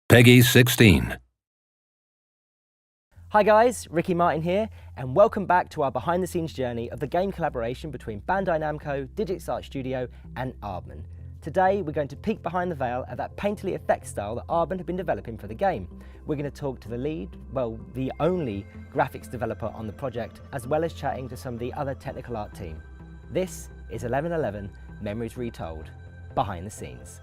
Peggy 16. Hi guys, Ricky Martin here, and welcome back to our behind-the-scenes journey of the game collaboration between Bandai Namco, DigixArt Studio and Aardman. Today we're going to peek behind the veil at that painterly effect style that Aardman have been developing for the game. We're going to talk to the lead, well, the only graphics developer on the project, as well as chatting to some of the other technical art team. This is 1111 Memories Retold, behind the scenes.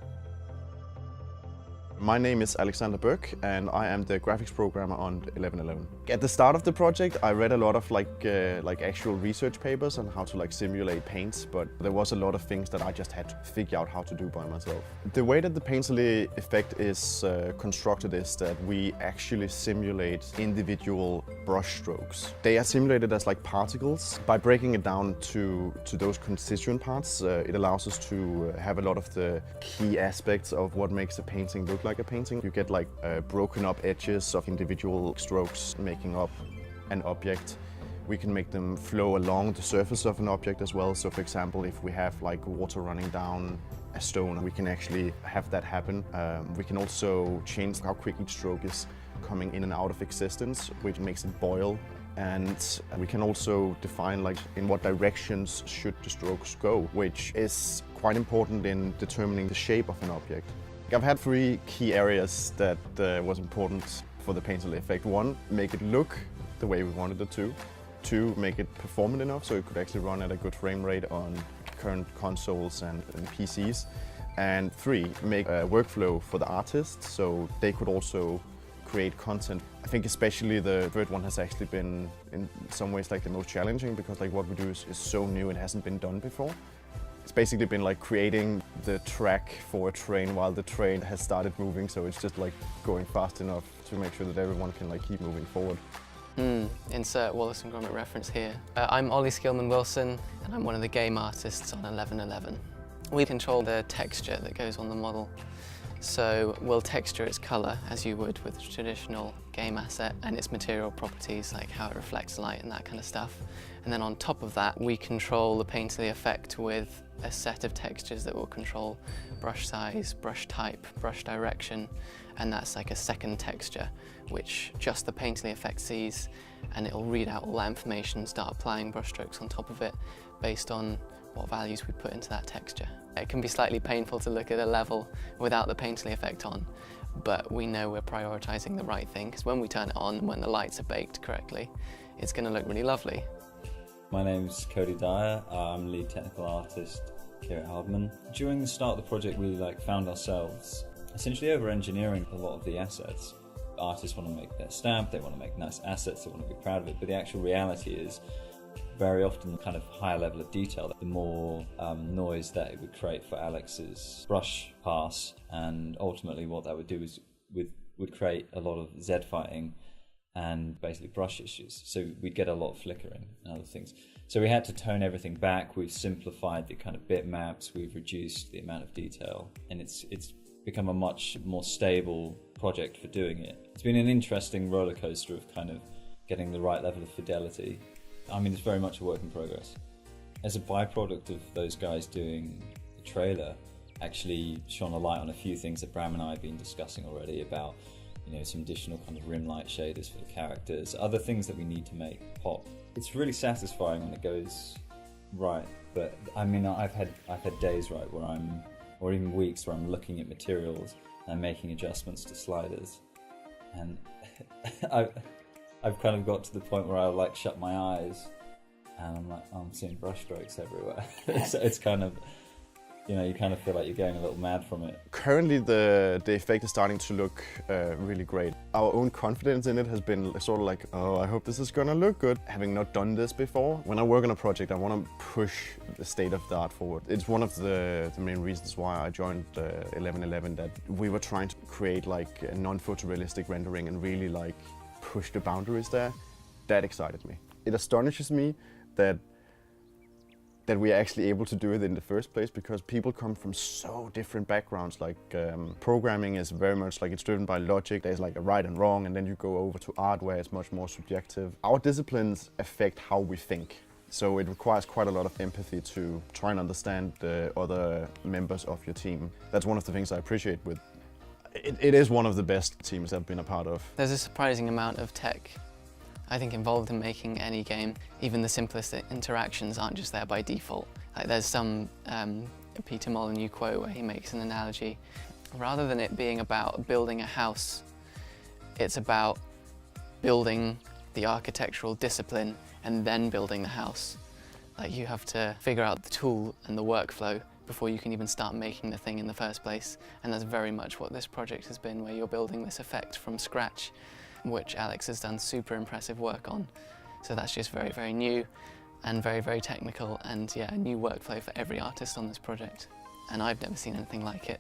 My name is Alexander Berg and I am the graphics programmer on 1111. At the start of the project I read a lot of actual research papers on how to simulate paints, but there was a lot of things that I just had to figure out how to do by myself. The way that the painterly effect is constructed is that we actually simulate individual brush strokes. They are simulated as particles. By breaking it down to those constituent parts, it allows us to have a lot of the key aspects of what makes a painting look like a painting. You get broken up edges of individual strokes making up an object. We can make them flow along the surface of an object as well. So for example, if we have water running down a stone, we can actually have that happen. We can also change how quick each stroke is coming in and out of existence, which makes it boil. And we can also define in what directions should the strokes go, which is quite important in determining the shape of an object. I've had three key areas that was important for the painterly effect. One, make it look the way we wanted it to. Two, make it performant enough so it could actually run at a good frame rate on current consoles and PCs. And three, make a workflow for the artists so they could also create content. I think especially the third one has actually been in some ways the most challenging, because what we do is so new, it hasn't been done before. It's basically been creating the track for a train while the train has started moving, so it's just going fast enough to make sure that everyone can keep moving forward. Insert Wallace and Gromit reference here. I'm Ollie Skillman-Wilson and I'm one of the game artists on 1111. We control the texture that goes on the model. So we'll texture its colour as you would with a traditional game asset, and its material properties like how it reflects light and that kind of stuff. And then on top of that we control the painterly effect with a set of textures that will control brush size, brush type, brush direction, and that's a second texture which just the painterly effect sees, and it'll read out all that information and start applying brush strokes on top of it based on what values we put into that texture. It can be slightly painful to look at a level without the painterly effect on, but we know we're prioritising the right thing, because when we turn it on, when the lights are baked correctly, it's going to look really lovely. My name's Cody Dyer. I'm lead technical artist here at Aardman. During the start of the project, we found ourselves essentially over-engineering a lot of the assets. Artists want to make their stamp, they want to make nice assets, they want to be proud of it, but the actual reality is very often the kind of higher level of detail, the more noise that it would create for Alex's brush pass, and ultimately what that would do is would create a lot of Z fighting and basically brush issues. So we'd get a lot of flickering and other things. So we had to tone everything back. We've simplified the kind of bitmaps, we've reduced the amount of detail, and it's become a much more stable project for doing it. It's been an interesting roller coaster of kind of getting the right level of fidelity. I mean, it's very much a work in progress. As a byproduct of those guys doing the trailer, actually shone a light on a few things that Bram and I have been discussing already about, some additional kind of rim light shaders for the characters, other things that we need to make pop. It's really satisfying when it goes right, but I mean, I've had days or even weeks where I'm looking at materials and I'm making adjustments to sliders, and I've kind of got to the point where I'll shut my eyes and I'm seeing brush strokes everywhere. So it's kind of, you kind of feel like you're going a little mad from it. Currently the effect is starting to look really great. Our own confidence in it has been sort of oh, I hope this is gonna look good. Having not done this before, when I work on a project I want to push the state of the art forward. It's one of the main reasons why I joined 1111, that we were trying to create a non-photorealistic rendering and really push the boundaries there. That excited me. It astonishes me that we're actually able to do it in the first place, because people come from so different backgrounds. Programming is very much it's driven by logic. There's a right and wrong, and then you go over to art where it's much more subjective. Our disciplines affect how we think. So it requires quite a lot of empathy to try and understand the other members of your team. That's one of the things I appreciate with It is one of the best teams I've been a part of. There's a surprising amount of tech, I think, involved in making any game. Even the simplest interactions aren't just there by default. Like there's some Peter Molyneux quote where he makes an analogy. Rather than it being about building a house, it's about building the architectural discipline and then building the house. Like you have to figure out the tool and the workflow before you can even start making the thing in the first place. And that's very much what this project has been, where you're building this effect from scratch, which Alex has done super impressive work on. So that's just very, very new and very, very technical, and yeah, a new workflow for every artist on this project. And I've never seen anything like it.